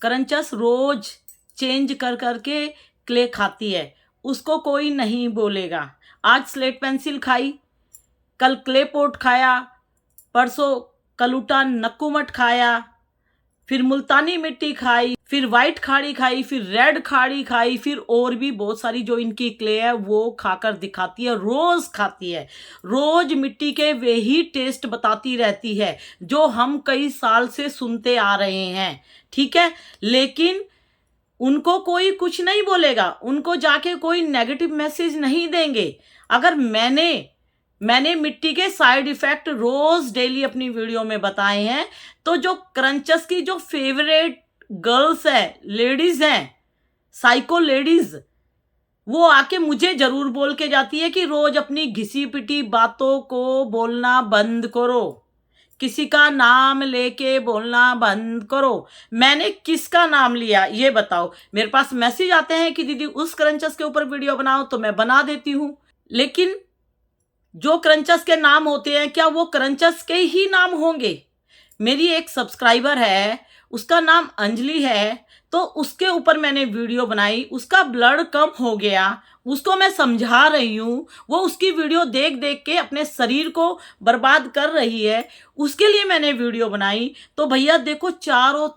क्रंचस रोज change कर करके clay खाती है, उसको कोई नहीं बोलेगा। आज स्लेट पेंसिल खाई, कल क्ले पोट खाया, परसों कलूटा नक्कूमट खाया, फिर मुल्तानी मिट्टी खाई, फिर वाइट खाड़ी खाई, फिर रेड खाड़ी खाई, फिर और भी बहुत सारी जो इनकी क्ले है वो खाकर दिखाती है। रोज खाती है, रोज मिट्टी के वे ही टेस्ट बताती रहती है जो हम कई साल से सुनते आ रहे हैं, ठीक है। लेकिन उनको कोई कुछ नहीं बोलेगा, उनको जाके कोई नेगेटिव मैसेज नहीं देंगे। अगर मैंने मिट्टी के साइड इफेक्ट रोज डेली अपनी वीडियो में बताए हैं, तो जो क्रंचस की जो फेवरेट गर्ल्स है, लेडीज हैं, साइको लेडीज, वो आके मुझे जरूर बोल के जाती है कि रोज अपनी घिसी पिटी बातों को बोलना बंद करो, किसी का नाम लेके बोलना बंद करो। मैंने किसका नाम लिया ये बताओ। मेरे पास मैसेज आते हैं कि दीदी उस क्रंचस के ऊपर वीडियो बनाओ, तो मैं बना देती हूं। लेकिन जो क्रंचस के नाम होते हैं, क्या वो क्रंचस के ही नाम होंगे? मेरी एक सब्सक्राइबर है, उसका नाम अंजलि है, तो उसके ऊपर मैंने वीडियो बनाई। उसका ब्लड कम हो गया, उसको मैं समझा रही हूँ, वो उसकी वीडियो देख देख के अपने शरीर को बर्बाद कर रही है, उसके लिए मैंने वीडियो बनाई। तो भैया देखो, चारों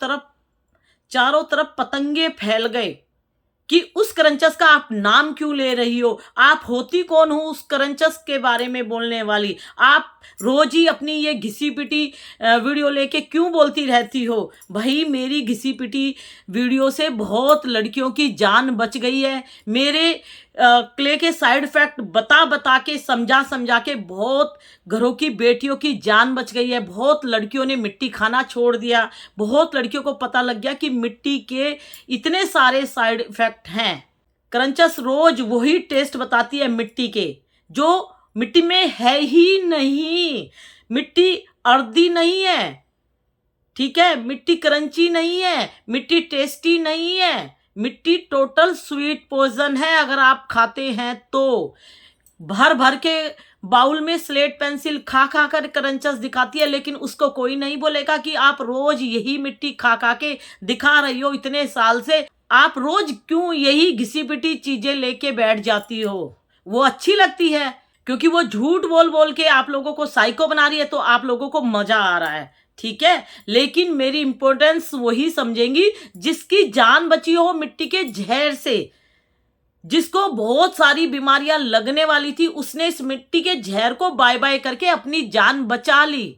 तरफ पतंगे फैल गए कि उस क्रंचस का आप नाम क्यों ले रही हो? आप होती कौन हो उस क्रंचस के बारे में बोलने वाली? आप रोज ही अपनी ये घिसी पिटी वीडियो लेके क्यों बोलती रहती हो? भाई, मेरी घिसी पिटी वीडियो से बहुत लड़कियों की जान बच गई है। मेरे क्ले के साइड इफेक्ट बता बता के, समझा समझा के बहुत घरों की बेटियों की जान बच गई है। बहुत लड़कियों ने मिट्टी खाना छोड़ दिया। बहुत लड़कियों को पता लग गया कि मिट्टी के इतने सारे साइड इफेक्ट हैं। क्रंचस रोज वही टेस्ट बताती है मिट्टी के, जो मिट्टी में है ही नहीं। मिट्टी अर्दी नहीं है, ठीक है। मिट्टी क्रंची नहीं है, मिट्टी टेस्टी नहीं है। मिट्टी टोटल स्वीट पॉइजन है अगर आप खाते हैं तो। भर भर के बाउल में स्लेट पेंसिल खा खा कर क्रंचस दिखाती है, लेकिन उसको कोई नहीं बोलेगा कि आप रोज यही मिट्टी खा खा के दिखा रही हो इतने साल से। आप रोज क्यों यही घिसी पिटी चीजें लेके बैठ जाती हो? वो अच्छी लगती है क्योंकि वो झूठ बोल बोल के आप लोगों को साइको बना रही है, तो आप लोगों को मजा आ रहा है, ठीक है। लेकिन मेरी इंपॉर्टेंस वही समझेंगी जिसकी जान बची हो मिट्टी के जहर से, जिसको बहुत सारी बीमारियां लगने वाली थी, उसने इस मिट्टी के जहर को बाय बाय करके अपनी जान बचा ली।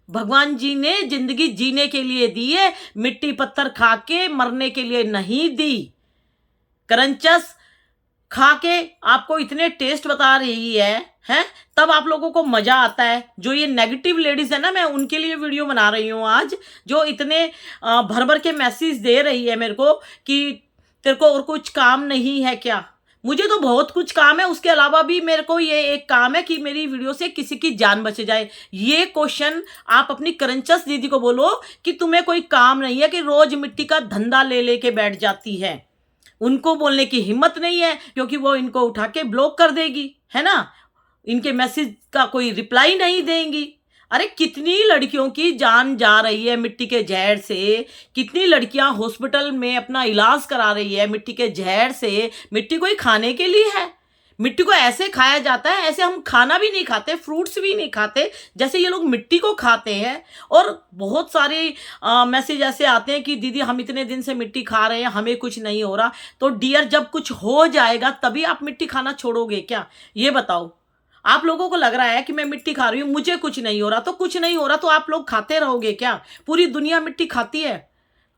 भगवान जी ने जिंदगी जीने के लिए दी है, मिट्टी पत्थर खा के मरने के लिए नहीं दी। क्रंचस खा के आपको इतने टेस्ट बता रही है तब आप लोगों को मजा आता है। जो ये नेगेटिव लेडीज है ना, मैं उनके लिए वीडियो बना रही हूँ आज, जो इतने भर भर के मैसेज दे रही है मेरे को कि तेरे को और कुछ काम नहीं है क्या? मुझे तो बहुत कुछ काम है, उसके अलावा भी मेरे को ये एक काम है कि मेरी वीडियो से किसी की जान बच जाए। ये क्वेश्चन आप अपनी क्रंचस दीदी को बोलो कि तुम्हें कोई काम नहीं है कि रोज मिट्टी का धंधा ले लेके बैठ जाती है। उनको बोलने की हिम्मत नहीं है क्योंकि वो इनको उठा के ब्लॉक कर देगी, है ना। इनके मैसेज का कोई रिप्लाई नहीं देंगी। अरे कितनी लड़कियों की जान जा रही है मिट्टी के जहर से, कितनी लड़कियां हॉस्पिटल में अपना इलाज करा रही है मिट्टी के जहर से। मिट्टी कोई खाने के लिए है? मिट्टी को ऐसे खाया जाता है, ऐसे हम खाना भी नहीं खाते, फ्रूट्स भी नहीं खाते जैसे ये लोग मिट्टी को खाते हैं। और बहुत सारे मैसेज ऐसे आते हैं कि दीदी हम इतने दिन से मिट्टी खा रहे हैं, हमें कुछ नहीं हो रहा। तो डियर, जब कुछ हो जाएगा तभी आप मिट्टी खाना छोड़ोगे क्या? ये बताओ। आप लोगों को लग रहा है कि मैं मिट्टी खा रही हूँ, मुझे कुछ नहीं हो रहा, तो कुछ नहीं हो रहा तो आप लोग खाते रहोगे क्या? पूरी दुनिया मिट्टी खाती है,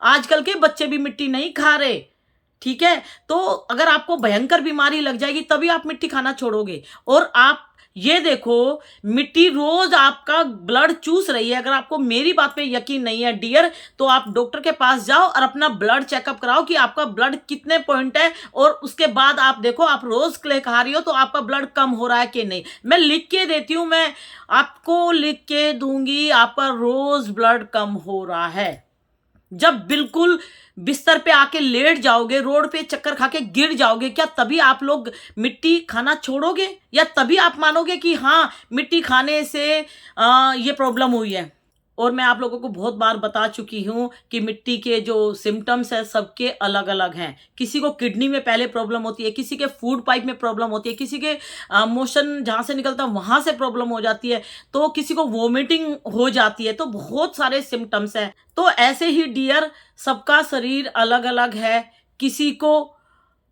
आजकल के बच्चे भी मिट्टी नहीं खा रहे, ठीक है। तो अगर आपको भयंकर बीमारी लग जाएगी तभी आप मिट्टी खाना छोड़ोगे। और आप ये देखो, मिट्टी रोज आपका ब्लड चूस रही है। अगर आपको मेरी बात पे यकीन नहीं है डियर, तो आप डॉक्टर के पास जाओ और अपना ब्लड चेकअप कराओ कि आपका ब्लड कितने पॉइंट है, और उसके बाद आप देखो आप रोज क्ले खा रही हो तो आपका ब्लड कम हो रहा है कि नहीं। मैं लिख के देती हूँ, मैं आपको लिख के दूंगी, आपका रोज ब्लड कम हो रहा है। जब बिल्कुल बिस्तर पे आके लेट जाओगे, रोड पे चक्कर खा के गिर जाओगे, क्या तभी आप लोग मिट्टी खाना छोड़ोगे? या तभी आप मानोगे कि हाँ मिट्टी खाने से ये प्रॉब्लम हुई है? और मैं आप लोगों को बहुत बार बता चुकी हूँ कि मिट्टी के जो सिम्टम्स है सबके अलग अलग हैं। किसी को किडनी में पहले प्रॉब्लम होती है, किसी के फूड पाइप में प्रॉब्लम होती है, किसी के मोशन जहाँ से निकलता है वहाँ से प्रॉब्लम हो जाती है, तो किसी को वोमिटिंग हो जाती है। तो बहुत सारे सिम्टम्स हैं। तो ऐसे ही डियर सबका शरीर अलग अलग है। किसी को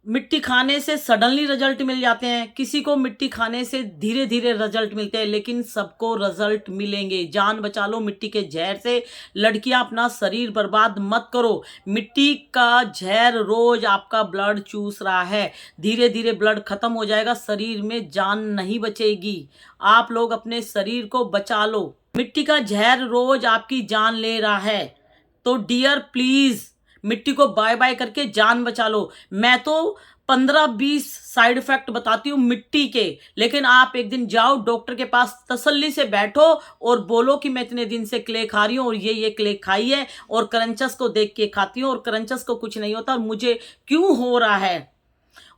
मिट्टी खाने से सडनली रिजल्ट मिल जाते हैं, किसी को मिट्टी खाने से धीरे धीरे रिजल्ट मिलते हैं, लेकिन सबको रिजल्ट मिलेंगे। जान बचा लो मिट्टी के जहर से। लड़कियां अपना शरीर बर्बाद मत करो। मिट्टी का जहर रोज आपका ब्लड चूस रहा है, धीरे धीरे ब्लड खत्म हो जाएगा, शरीर में जान नहीं बचेगी। आप लोग अपने शरीर को बचा लो। मिट्टी का जहर रोज आपकी जान ले रहा है। तो डियर प्लीज मिट्टी को बाय बाय करके जान बचा लो। मैं तो 15-20 साइड इफेक्ट बताती हूँ मिट्टी के, लेकिन आप एक दिन जाओ डॉक्टर के पास, तसल्ली से बैठो और बोलो कि मैं इतने दिन से क्ले खा रही हूँ और ये क्ले खाई है और क्रंचस को देख के खाती हूँ और क्रंचस को कुछ नहीं होता और मुझे क्यों हो रहा है।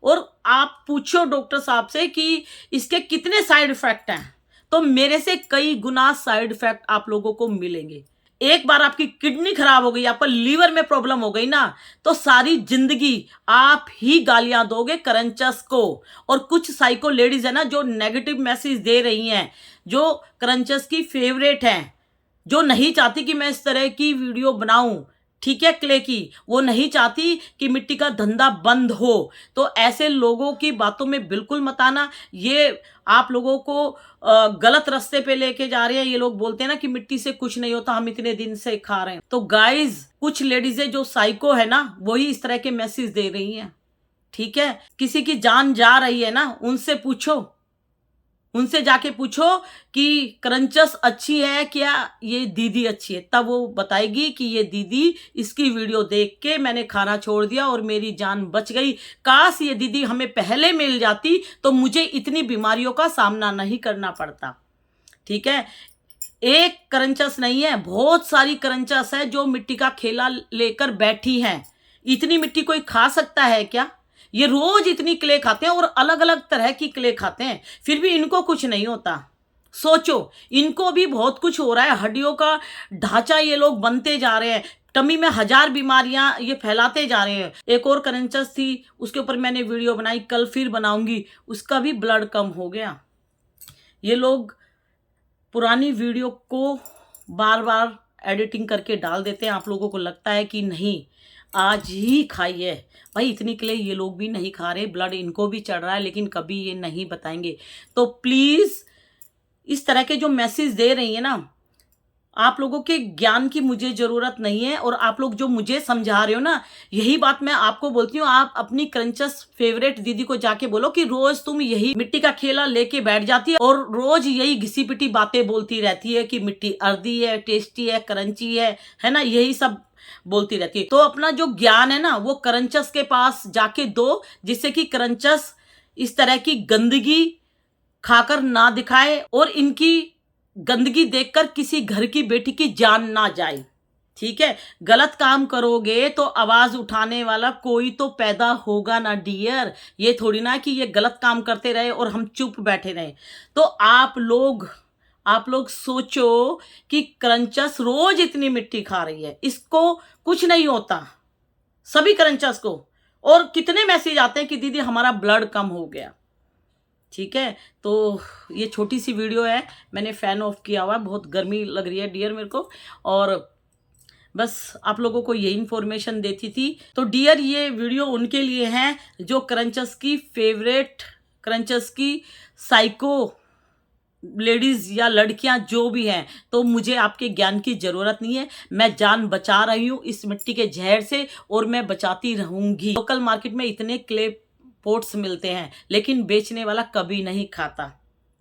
और आप पूछो डॉक्टर साहब से कि इसके कितने साइड इफेक्ट हैं, तो मेरे से कई गुना साइड इफेक्ट आप लोगों को मिलेंगे। एक बार आपकी किडनी खराब हो गई, आपका लीवर में प्रॉब्लम हो गई ना, तो सारी जिंदगी आप ही गालियां दोगे क्रंचस को। और कुछ साइको लेडीज है ना जो नेगेटिव मैसेज दे रही हैं, जो क्रंचस की फेवरेट हैं, जो नहीं चाहती कि मैं इस तरह की वीडियो बनाऊं, ठीक है, क्ले की, वो नहीं चाहती कि मिट्टी का धंधा बंद हो। तो ऐसे लोगों की बातों में बिल्कुल मत आना। ये आप लोगों को गलत रास्ते पे लेके जा रहे हैं। ये लोग बोलते हैं ना कि मिट्टी से कुछ नहीं होता, हम इतने दिन से खा रहे हैं। तो गाइज कुछ लेडीजें जो साइको है ना, वही इस तरह के मैसेज दे रही हैं, ठीक है। किसी की जान जा रही है ना, उनसे पूछो, उनसे जाके पूछो कि क्रंचस अच्छी है क्या, ये दीदी अच्छी है, तब वो बताएगी कि ये दीदी, इसकी वीडियो देख के मैंने खाना छोड़ दिया और मेरी जान बच गई। काश ये दीदी हमें पहले मिल जाती तो मुझे इतनी बीमारियों का सामना नहीं करना पड़ता, ठीक है। एक क्रंचस नहीं है, बहुत सारी क्रंचस है जो मिट्टी का खेला लेकर बैठी हैं। इतनी मिट्टी कोई खा सकता है क्या? ये रोज इतनी क्ले खाते हैं और अलग अलग तरह की क्ले खाते हैं, फिर भी इनको कुछ नहीं होता। सोचो, इनको भी बहुत कुछ हो रहा है। हड्डियों का ढांचा ये लोग बनते जा रहे हैं, टमी में 1000 बीमारियां ये फैलाते जा रहे हैं। एक और क्रंचस थी, उसके ऊपर मैंने वीडियो बनाई, कल फिर बनाऊंगी, उसका भी ब्लड कम हो गया। ये लोग पुरानी वीडियो को बार बार एडिटिंग करके डाल देते हैं। आप लोगों को लगता है कि नहीं आज ही खाइए, भाई इतनी के लिए ये लोग भी नहीं खा रहे, ब्लड इनको भी चढ़ रहा है, लेकिन कभी ये नहीं बताएंगे। तो प्लीज इस तरह के जो मैसेज दे रही है ना, आप लोगों के ज्ञान की मुझे जरूरत नहीं है। और आप लोग जो मुझे समझा रहे हो ना, यही बात मैं आपको बोलती हूँ। आप अपनी क्रंचस फेवरेट दीदी को जाके बोलो कि रोज तुम यही मिट्टी का खेला लेके बैठ जाती है और रोज यही घिसी पिटी बातें बोलती रहती है कि मिट्टी अर्दी है, टेस्टी है, क्रंची है ना, यही सब बोलती रहती है। तो अपना जो ज्ञान है ना वो क्रंचस के पास जाके दो, जिससे कि क्रंचस इस तरह की गंदगी खाकर ना दिखाए और इनकी गंदगी देखकर किसी घर की बेटी की जान ना जाए, ठीक है। गलत काम करोगे तो आवाज उठाने वाला कोई तो पैदा होगा ना डियर। ये थोड़ी ना कि ये गलत काम करते रहे और हम चुप बैठे रहे। तो आप लोग सोचो कि क्रंचस रोज इतनी मिट्टी खा रही है, इसको कुछ नहीं होता, सभी क्रंचस को। और कितने मैसेज आते हैं कि दीदी हमारा ब्लड कम हो गया, ठीक है। तो ये छोटी सी वीडियो है, मैंने फैन ऑफ किया हुआ, बहुत गर्मी लग रही है डियर मेरे को, और बस आप लोगों को ये इन्फॉर्मेशन देती थी। तो डियर ये वीडियो उनके लिए है जो क्रंचस की फेवरेट, क्रंचस की साइको लेडीज या लड़कियां जो भी हैं। तो मुझे आपके ज्ञान की जरूरत नहीं है, मैं जान बचा रही हूँ इस मिट्टी के जहर से और मैं बचाती रहूंगी। लोकल मार्केट में इतने क्ले पोट्स मिलते हैं, लेकिन बेचने वाला कभी नहीं खाता,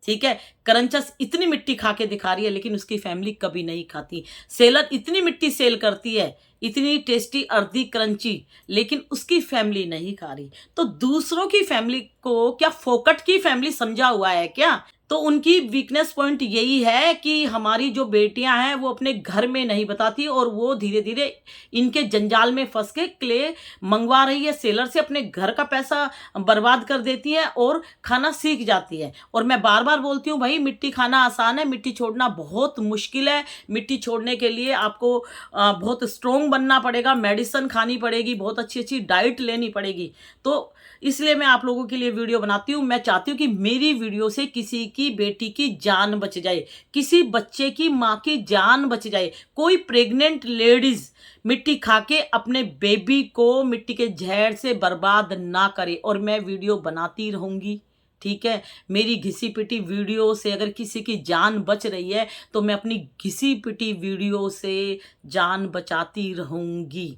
ठीक है। क्रंचस इतनी मिट्टी खा के दिखा रही है, लेकिन उसकी फैमिली कभी नहीं खाती। सेलर इतनी मिट्टी सेल करती है, इतनी टेस्टी अर्दी क्रंची, लेकिन उसकी फैमिली नहीं खा रही। तो दूसरों की फैमिली को क्या फोकट की फैमिली समझा हुआ है क्या? तो उनकी वीकनेस पॉइंट यही है कि हमारी जो बेटियां हैं वो अपने घर में नहीं बताती और वो धीरे धीरे इनके जंजाल में फंस के क्ले मंगवा रही है सेलर से, अपने घर का पैसा बर्बाद कर देती है और खाना सीख जाती है। और मैं बार बार बोलती हूँ भाई, मिट्टी खाना आसान है, मिट्टी छोड़ना बहुत मुश्किल है। मिट्टी छोड़ने के लिए आपको बहुत स्ट्रोंग बनना पड़ेगा, मेडिसिन खानी पड़ेगी, बहुत अच्छी अच्छी डाइट लेनी पड़ेगी। तो इसलिए मैं आप लोगों के लिए वीडियो बनाती हूँ। मैं चाहती हूँ कि मेरी वीडियो से किसी की बेटी की जान बच जाए, किसी बच्चे की माँ की जान बच जाए, कोई प्रेग्नेंट लेडीज मिट्टी खा के अपने बेबी को मिट्टी के जहर से बर्बाद ना करे। और मैं वीडियो बनाती रहूँगी, ठीक है। मेरी घिसी पिटी वीडियो से अगर किसी की जान बच रही है तो मैं अपनी घिसी पिटी वीडियो से जान बचाती रहूँगी।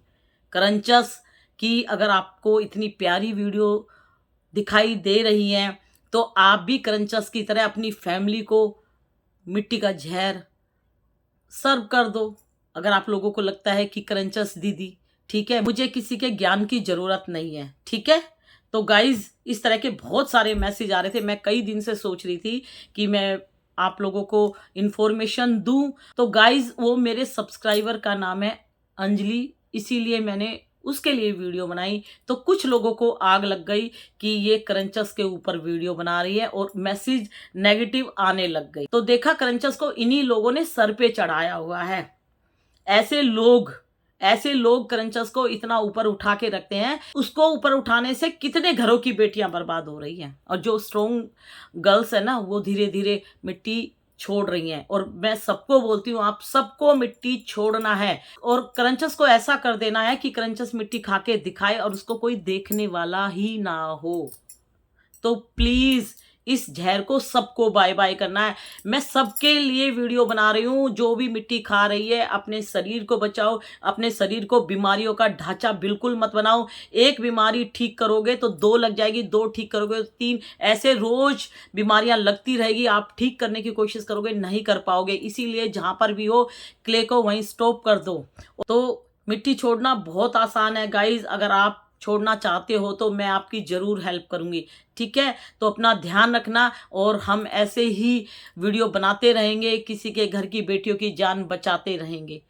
क्रंचस कि अगर आपको इतनी प्यारी वीडियो दिखाई दे रही है तो आप भी क्रंचस की तरह अपनी फैमिली को मिट्टी का जहर सर्व कर दो। अगर आप लोगों को लगता है कि क्रंचस दीदी, ठीक है, मुझे किसी के ज्ञान की जरूरत नहीं है, ठीक है। तो गाइज इस तरह के बहुत सारे मैसेज आ रहे थे। मैं कई दिन से सोच रही थी कि मैं आप लोगों को इन्फॉर्मेशन दूं। तो गाइज वो मेरे सब्सक्राइबर का नाम है अंजलि, इसीलिए मैंने उसके लिए वीडियो बनाई। तो कुछ लोगों को आग लग गई कि ये क्रंचस के ऊपर वीडियो बना रही है और मैसेज नेगेटिव आने लग गई। तो देखा, क्रंचस को इन्हीं लोगों ने सर पे चढ़ाया हुआ है। ऐसे लोग क्रंचस को इतना ऊपर उठा के रखते हैं। उसको ऊपर उठाने से कितने घरों की बेटियां बर्बाद हो रही हैं और जो स्ट्रॉन्ग गर्ल्स है ना वो धीरे धीरे मिट्टी छोड़ रही हैं। और मैं सबको बोलती हूँ, आप सबको मिट्टी छोड़ना है और क्रंचस को ऐसा कर देना है कि क्रंचस मिट्टी खा के दिखाए और उसको कोई देखने वाला ही ना हो। तो प्लीज इस जहर को सबको बाय बाय करना है। मैं सबके लिए वीडियो बना रही हूँ। जो भी मिट्टी खा रही है अपने शरीर को बचाओ, अपने शरीर को बीमारियों का ढांचा बिल्कुल मत बनाओ। एक बीमारी ठीक करोगे तो 2 लग जाएगी, 2 ठीक करोगे तो 3, ऐसे रोज बीमारियां लगती रहेगी। आप ठीक करने की कोशिश करोगे, नहीं कर पाओगे। इसीलिए जहां पर भी हो क्ले को वहीं स्टॉप कर दो। तो मिट्टी छोड़ना बहुत आसान है गाइज। अगर आप छोड़ना चाहते हो तो मैं आपकी जरूर हेल्प करूंगी, ठीक है। तो अपना ध्यान रखना और हम ऐसे ही वीडियो बनाते रहेंगे, किसी के घर की बेटियों की जान बचाते रहेंगे।